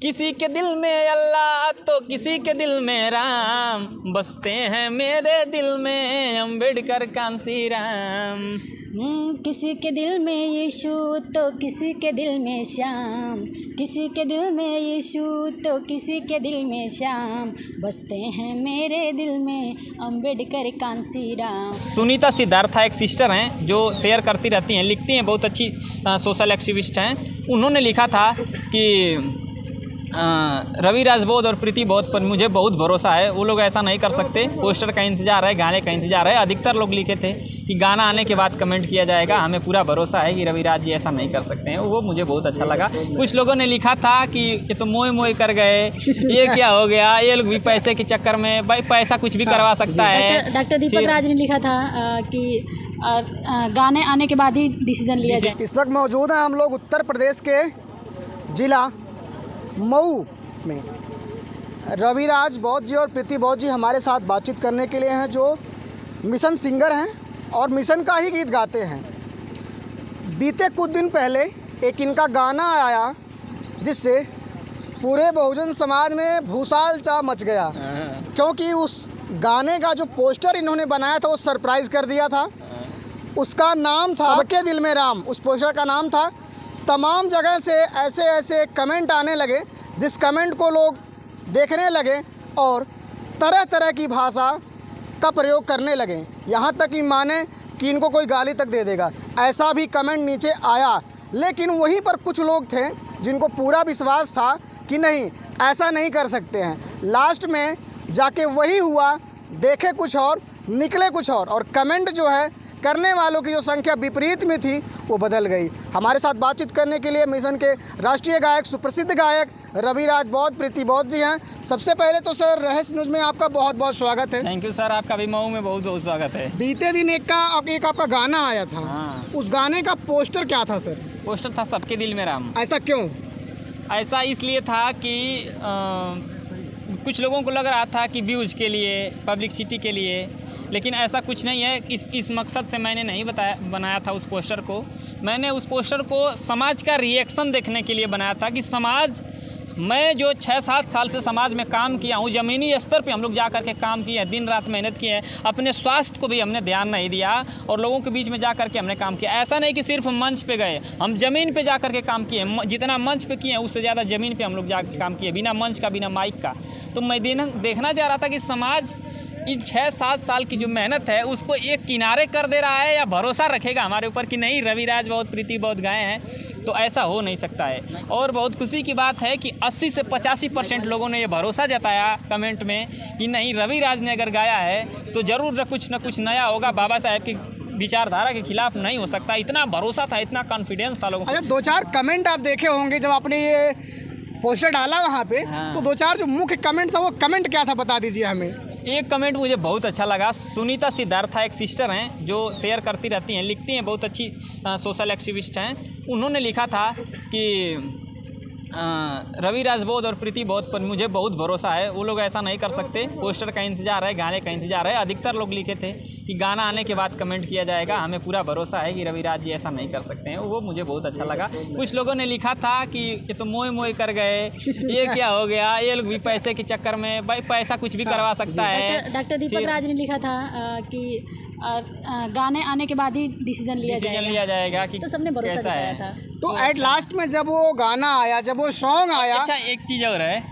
किसी के दिल में अल्लाह तो किसी के दिल में राम, बसते हैं मेरे दिल में अम्बेडकर कांसी राम। किसी के दिल में यीशु तो किसी के दिल में श्याम, किसी के दिल में यीशु तो किसी के दिल में श्याम, बसते हैं मेरे दिल में अम्बेडकर कांसी राम। सुनीता सिद्धार्थ एक सिस्टर हैं जो शेयर करती रहती हैं, लिखती हैं, बहुत अच्छी सोशल एक्टिविस्ट हैं। उन्होंने लिखा था कि रवि राजबोध और प्रीति बोध पर मुझे बहुत भरोसा है, वो लोग ऐसा नहीं कर सकते। पोस्टर का इंतज़ार है, गाने का इंतज़ार है। अधिकतर लोग लिखे थे कि गाना आने के बाद कमेंट किया जाएगा, हमें पूरा भरोसा है कि रविराज जी ऐसा नहीं कर सकते हैं। वो मुझे बहुत अच्छा लगा। कुछ लोगों ने लिखा था कि ये तो मोए मोए कर गए, ये क्या हो गया, ये लोग भी पैसे के चक्कर में, भाई पैसा कुछ भी करवा सकता है। डॉक्टर दीपक राज ने लिखा था कि गाने आने के बाद ही डिसीजन लिया जाए। इस वक्त मौजूद हैं हम लोग उत्तर प्रदेश के जिला मऊ में। रविराज बौद्ध जी और प्रीति बौद्ध जी हमारे साथ बातचीत करने के लिए हैं, जो मिशन सिंगर हैं और मिशन का ही गीत गाते हैं। बीते कुछ दिन पहले एक इनका गाना आया जिससे पूरे बहुजन समाज में भूसाल चा मच गया, क्योंकि उस गाने का जो पोस्टर इन्होंने बनाया था वो सरप्राइज़ कर दिया था। उसका नाम था सबके दिल में राम। उस पोस्टर का नाम था। तमाम जगह से ऐसे ऐसे कमेंट आने लगे, जिस कमेंट को लोग देखने लगे और तरह तरह की भाषा का प्रयोग करने लगे, यहाँ तक कि माने कि इनको कोई गाली तक दे देगा, ऐसा भी कमेंट नीचे आया। लेकिन वहीं पर कुछ लोग थे जिनको पूरा विश्वास था कि नहीं, ऐसा नहीं कर सकते हैं। लास्ट में जाके वही हुआ, देखे कुछ और निकले कुछ और कमेंट जो है करने वालों की जो संख्या विपरीत में थी वो बदल गई। हमारे साथ बातचीत करने के लिए मिशन के राष्ट्रीय गायक, सुप्रसिद्ध गायक रविराज बौद्ध, प्रीति बौद्ध जी हैं। सबसे पहले तो सर रहस्य न्यूज़ में आपका बहुत बहुत स्वागत है। थैंक यू सर, आपका भी मऊ में बहुत बहुत स्वागत है। बीते दिन एक आपका गाना आया था। हाँ। उस गाने का पोस्टर क्या था सर? पोस्टर था सबके दिल में राम। ऐसा क्यों? ऐसा इसलिए था कि कुछ लोगों को लग रहा था कि व्यूज़ के लिए, पब्लिसिटी के लिए, लेकिन ऐसा कुछ नहीं है। इस मकसद से मैंने नहीं बनाया था उस पोस्टर को। मैंने उस पोस्टर को समाज का रिएक्शन देखने के लिए बनाया था कि समाज, मैं जो 6-7 साल से समाज में काम किया हूँ, ज़मीनी स्तर पे हम लोग जा कर के काम किए हैं, दिन रात मेहनत किए हैं, अपने स्वास्थ्य को भी हमने ध्यान नहीं दिया और लोगों के बीच में जा कर के हमने काम किया। ऐसा नहीं कि सिर्फ मंच पे गए, हम ज़मीन पे जा कर के काम किए। जितना मंच पे किए हैं उससे ज़्यादा ज़मीन पे हम लोग जा काम किए, बिना मंच का, बिना माइक का। तो मैं देखना चाह रहा था कि समाज इन 6-7 साल की जो मेहनत है उसको एक किनारे कर दे रहा है या भरोसा रखेगा हमारे ऊपर कि नहीं, रविराज बौद्ध, प्रीति बौद्ध गाए हैं। तो ऐसा हो नहीं सकता है। और बहुत खुशी की बात है कि 80 से 85% लोगों ने ये भरोसा जताया कमेंट में कि नहीं, रविराज ने अगर गाया है तो ज़रूर न कुछ नया होगा, बाबा साहेब की विचारधारा के खिलाफ नहीं हो सकता। इतना भरोसा था, इतना कॉन्फिडेंस था लोगों को। अच्छा, 2-4 कमेंट आप देखे होंगे जब आपने ये पोस्टर डाला वहाँ पे। हाँ। तो 2-4 जो मुख्य कमेंट था वो कमेंट क्या था, बता दीजिए हमें। एक कमेंट मुझे बहुत अच्छा लगा। सुनीता सिद्धार्थ एक सिस्टर हैं जो शेयर करती रहती हैं, लिखती हैं, बहुत अच्छी सोशल एक्टिविस्ट हैं। उन्होंने लिखा था कि रवि राजबोध और प्रीति बोध पर मुझे बहुत भरोसा है, वो लोग ऐसा नहीं कर सकते। पोस्टर का इंतज़ार है, गाने का इंतज़ार है। अधिकतर लोग लिखे थे कि गाना आने के बाद कमेंट किया जाएगा, हमें पूरा भरोसा है कि रविराज जी ऐसा नहीं कर सकते हैं। वो मुझे बहुत अच्छा लगा। कुछ लोगों ने लिखा था कि ये तो मोए मोए कर गए, ये क्या हो गया, ये लोग भी पैसे के चक्कर में, भाई पैसा कुछ भी करवा सकता है। डॉक्टर दीपक राज ने लिखा था कि गाने आने के बाद ही डिसीजन लिया जाएगा कि तो सबने भरोसा दिखाया था। तो एट लास्ट में जब वो गाना आया, जब वो सॉन्ग आया। अच्छा, एक चीज़ और है,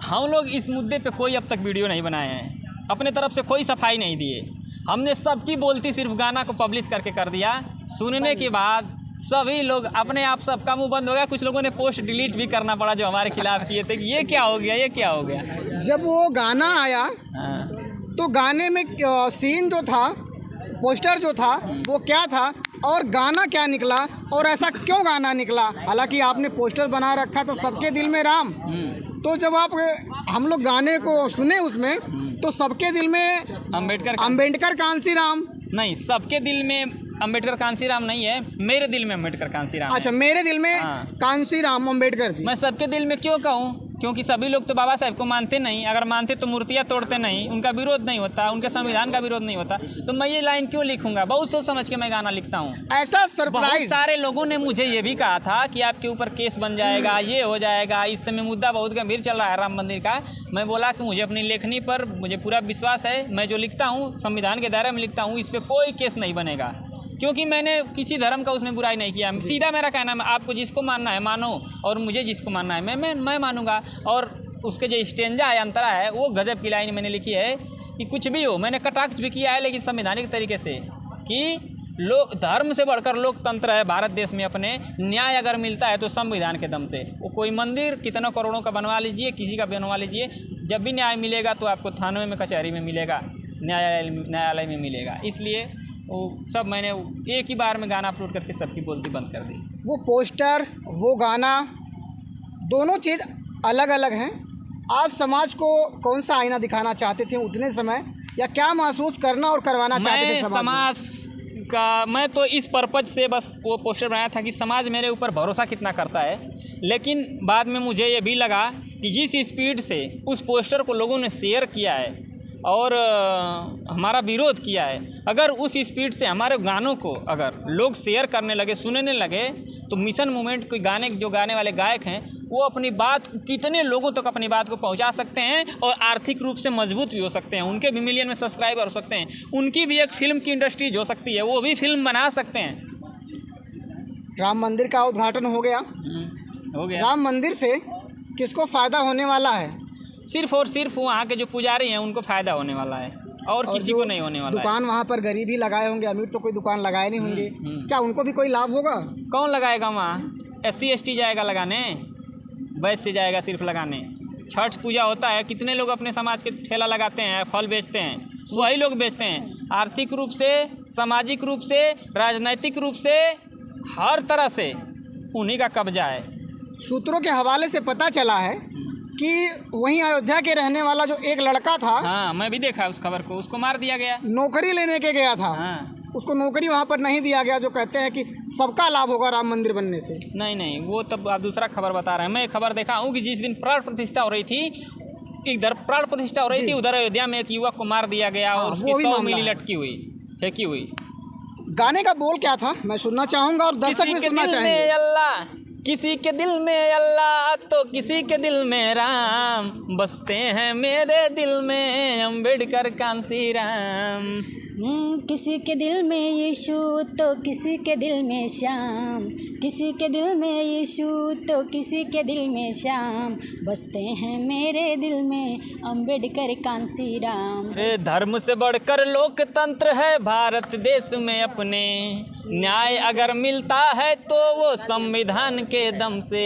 हम लोग इस मुद्दे पे कोई अब तक वीडियो नहीं बनाए हैं, अपने तरफ से कोई सफाई नहीं दिए। हमने सबकी बोलती सिर्फ गाना को पब्लिश करके कर दिया। सुनने के बाद सभी लोग अपने आप, सबका मुंह बंद हो गया। कुछ लोगों ने पोस्ट डिलीट भी करना पड़ा जो हमारे खिलाफ किए थे कि ये क्या हो गया, ये क्या हो गया। जब वो गाना आया हाँ। तो गाने में सीन जो था, पोस्टर जो था, वो क्या था और गाना क्या निकला और ऐसा क्यों गाना निकला? हालांकि आपने पोस्टर बना रखा था सबके दिल में राम। तो जब हम लोग गाने को सुने उसमें तो सबके दिल में अम्बेडकर कांसी राम नहीं, सबके दिल में अम्बेडकर कांसीराम नहीं है, मेरे दिल में अम्बेडकर कांसीराम अच्छा, है। मेरे दिल में हाँ। कांसीराम अम्बेडकर जी। मैं सबके दिल में क्यों कहूँ? क्योंकि सभी लोग तो बाबा साहब को मानते नहीं, अगर मानते तो मूर्तियाँ तोड़ते नहीं, उनका विरोध नहीं होता, उनके संविधान का विरोध नहीं होता, तो मैं ये लाइन क्यों लिखूंगा? बहुत सोच समझ के मैं गाना लिखता हूँ। ऐसा बहुत सरप्राइज सारे लोगों ने मुझे ये भी कहा था कि आपके ऊपर केस बन जाएगा, ये हो जाएगा। इस समय मुद्दा बहुत गंभीर चल रहा है राम मंदिर का। मैं बोला कि मुझे अपनी लेखनी पर मुझे पूरा विश्वास है, मैं जो लिखता हूँ संविधान के दायरे में लिखता हूँ, इस पर कोई केस नहीं बनेगा, क्योंकि मैंने किसी धर्म का उसमें बुराई नहीं किया। सीधा मेरा कहना है, आपको जिसको मानना है मानो, और मुझे जिसको मानना है मैं मानूंगा। और उसके जो स्टेंजा है, अंतरा है, वो गजब की लाइन मैंने लिखी है कि कुछ भी हो, मैंने कटाक्ष भी किया है लेकिन संवैधानिक तरीके से, कि लोग धर्म से बढ़कर लोकतंत्र है भारत देश में। अपने न्याय अगर मिलता है तो संविधान के दम से। वो कोई मंदिर कितना करोड़ों का बनवा लीजिए, किसी का बनवा लीजिए, जब भी न्याय मिलेगा तो आपको थानों में, कचहरी में मिलेगा, न्यायालय में मिलेगा। इसलिए वो सब मैंने एक ही बार में गाना अपलोड करके सबकी बोलती बंद कर दी। वो पोस्टर, वो गाना, दोनों चीज़ अलग अलग हैं। आप समाज को कौन सा आईना दिखाना चाहते थे उतने समय, या क्या महसूस करना और करवाना चाहते थे समाज का? मैं तो इस पर्पज से बस वो पोस्टर बनाया था कि समाज मेरे ऊपर भरोसा कितना करता है। लेकिन बाद में मुझे ये भी लगा कि जिस स्पीड से उस पोस्टर को लोगों ने शेयर किया है और हमारा विरोध किया है, अगर उस स्पीड से हमारे गानों को अगर लोग शेयर करने लगे, सुनने लगे, तो मिशन मूवमेंट के गाने, जो गाने वाले गायक हैं, वो अपनी बात कितने लोगों तक अपनी बात को पहुंचा सकते हैं और आर्थिक रूप से मजबूत भी हो सकते हैं। उनके भी मिलियन में सब्सक्राइबर हो सकते हैं, उनकी भी एक फिल्म की इंडस्ट्री हो सकती है, वो भी फिल्म बना सकते हैं। राम मंदिर का उद्घाटन हो गया। हो गया। राम मंदिर से किसको फ़ायदा होने वाला है? सिर्फ और सिर्फ वहाँ के जो पुजारी हैं उनको फ़ायदा होने वाला है, और किसी को नहीं होने वाला है। दुकान वहाँ पर गरीब ही लगाए होंगे, अमीर तो कोई दुकान लगाए नहीं होंगे। क्या उनको भी कोई लाभ होगा? कौन लगाएगा वहाँ? SC ST जाएगा लगाने, वैश्य से जाएगा सिर्फ लगाने। छठ पूजा होता है, कितने लोग अपने समाज के ठेला लगाते हैं, फल बेचते हैं, वही लोग बेचते हैं। आर्थिक रूप से, सामाजिक रूप से, राजनैतिक रूप से, हर तरह से उन्हीं का कब्जा है। सूत्रों के हवाले से पता चला है कि वहीं अयोध्या के रहने वाला जो एक लड़का था, हाँ, मैं भी देखा उस खबर को, उसको मार दिया गया। नौकरी लेने के गया था। हाँ, उसको नौकरी वहाँ पर नहीं दिया गया, जो कहते हैं कि सबका लाभ होगा राम मंदिर बनने से। नहीं, वो तब आप दूसरा खबर बता रहे हैं। मैं खबर देखा हूँ कि जिस दिन प्राण प्रतिष्ठा हो रही थी, इधर प्राण प्रतिष्ठा हो रही थी, उधर अयोध्या में एक युवक को मार दिया गया और उसकी 100 मिली लटकी हुई, फेंकी हुई। गाने का बोल क्या था, मैं सुनना चाहूँगा और दर्शक भी सुनना चाहेंगे। अल्लाह, किसी के दिल में अल्लाह तो किसी के दिल में राम, बसते हैं मेरे दिल में अम्बेडकर कांसीराम। किसी के दिल में यीशु तो किसी के दिल में श्याम, किसी के दिल में यीशु तो किसी के दिल में श्याम, बसते हैं मेरे दिल में अम्बेडकर कांसीराम। रे धर्म से बढ़कर लोकतंत्र है भारत देश में अपने, न्याय अगर मिलता है तो वो संविधान के दम से।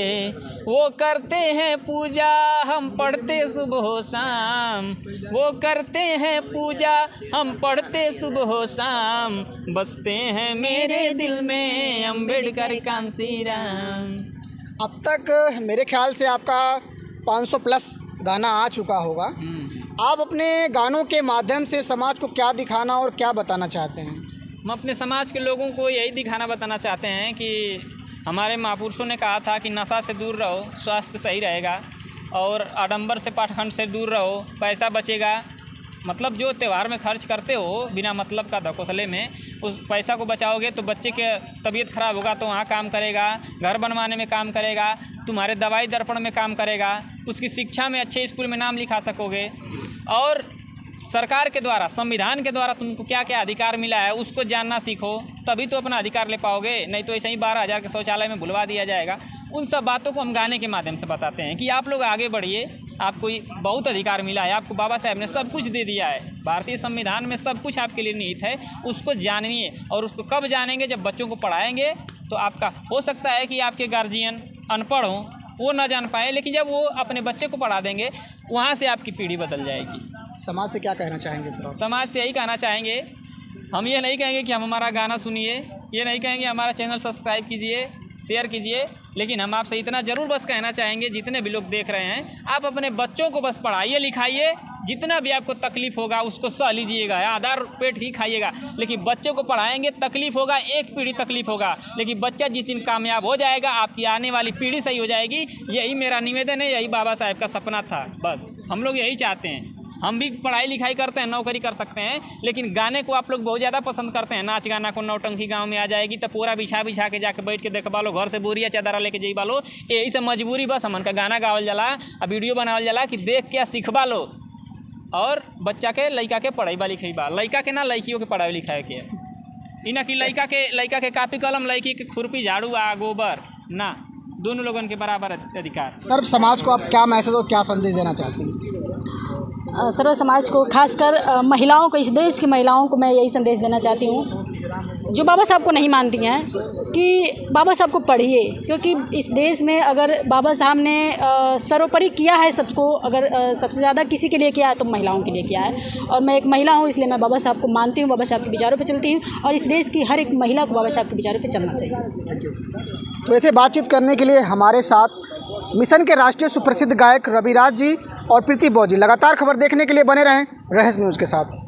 वो करते हैं पूजा, हम पढ़ते सुबह शाम, वो करते हैं पूजा, हम पढ़ते सुबह शाम, बसते हैं मेरे दिल में अम्बेडकर कांसीराम। अब तक मेरे ख्याल से आपका 500 प्लस गाना आ चुका होगा। आप अपने गानों के माध्यम से समाज को क्या दिखाना और क्या बताना चाहते हैं? हम अपने समाज के लोगों को यही दिखाना बताना चाहते हैं कि हमारे महापुरुषों ने कहा था कि नशा से दूर रहो, स्वास्थ्य सही रहेगा, और आडंबर से, पाखंड से दूर रहो, पैसा बचेगा। मतलब जो त्यौहार में खर्च करते हो बिना मतलब का धकोसले में, उस पैसा को बचाओगे तो बच्चे के तबीयत ख़राब होगा तो वहाँ काम करेगा, घर बनवाने में काम करेगा, तुम्हारे दवाई दर्पण में काम करेगा, उसकी शिक्षा में अच्छे स्कूल में नाम लिखा सकोगे। और सरकार के द्वारा, संविधान के द्वारा तुमको क्या क्या अधिकार मिला है उसको जानना सीखो, तभी तो अपना अधिकार ले पाओगे, नहीं तो ऐसे ही 12,000 के शौचालय में बुलवा दिया जाएगा। उन सब बातों को हम गाने के माध्यम से बताते हैं कि आप लोग आगे बढ़िए, आपको बहुत अधिकार मिला है, आपको बाबा साहब ने सब कुछ दे दिया है, भारतीय संविधान में सब कुछ आपके लिए निहित है, उसको जानिए। और उसको कब जानेंगे? जब बच्चों को पढ़ाएंगे तो आपका हो सकता है कि आपके गार्जियन अनपढ़ हों, वो ना जान पाए, लेकिन जब वो अपने बच्चे को पढ़ा देंगे, वहाँ से आपकी पीढ़ी बदल जाएगी। समाज से क्या कहना चाहेंगे सर? समाज से यही कहना चाहेंगे, हम ये नहीं कहेंगे कि हम हमारा गाना सुनिए, ये नहीं कहेंगे हमारा चैनल सब्सक्राइब कीजिए, शेयर कीजिए, लेकिन हम आपसे इतना ज़रूर बस कहना चाहेंगे, जितने भी लोग देख रहे हैं, आप अपने बच्चों को बस पढ़ाइए लिखाइए, जितना भी आपको तकलीफ़ होगा उसको सह लीजिएगा, आधा पेट ही खाइएगा, लेकिन बच्चों को पढ़ाएंगे, तकलीफ़ होगा, एक पीढ़ी तकलीफ़ होगा, लेकिन बच्चा जिस दिन कामयाब हो जाएगा आपकी आने वाली पीढ़ी सही हो जाएगी। यही मेरा निवेदन है, यही बाबा साहेब का सपना था। बस हम लोग यही चाहते हैं। हम भी पढ़ाई लिखाई करते हैं, नौकरी कर सकते हैं, लेकिन गाने को आप लोग बहुत ज़्यादा पसंद करते हैं। नाच गाना को नौटंकी गांव में आ जाएगी तो पूरा बिछा बिछा के जाके बैठ के देखबा लो, घर से बोरिया चादरा लेके जइबा लो। यही से मजबूरी बस हमन का गाना गावल जाला और वीडियो बनावल जाला कि देख के सीखबा लो, और बच्चा के लइका के पढ़ाईबा लिखाईबा, लइका के ना लइकियों के पढ़ाई लिखाए के। इना कि लइका के कापी कलम, लइकी के खुरपी झाड़ू आ गोबर ना, दोनों लोगों के बराबर अधिकार। सर, समाज को आप क्या मैसेज और क्या संदेश देना चाहते हैं? सर्व समाज को, खासकर महिलाओं को, इस देश की महिलाओं को मैं यही संदेश देना चाहती हूँ जो बाबा साहब को नहीं मानती हैं, कि बाबा साहब को पढ़िए, क्योंकि इस देश में अगर बाबा साहब ने सर्वोपरि किया है सबको, अगर सबसे ज़्यादा किसी के लिए किया है तो महिलाओं के लिए किया है। और मैं एक महिला हूँ, इसलिए मैं बाबा साहब को मानती हूँ, बाबा साहब के विचारों पे चलती हूँ, और इस देश की हर एक महिला को बाबा साहब के विचारों पे चलना चाहिए। तो इसे बातचीत करने के लिए हमारे साथ मिशन के राष्ट्रीय सुप्रसिद्ध गायक रविराज जी और प्रीति बौजी। लगातार खबर देखने के लिए बने रहें रहस्य न्यूज़ के साथ।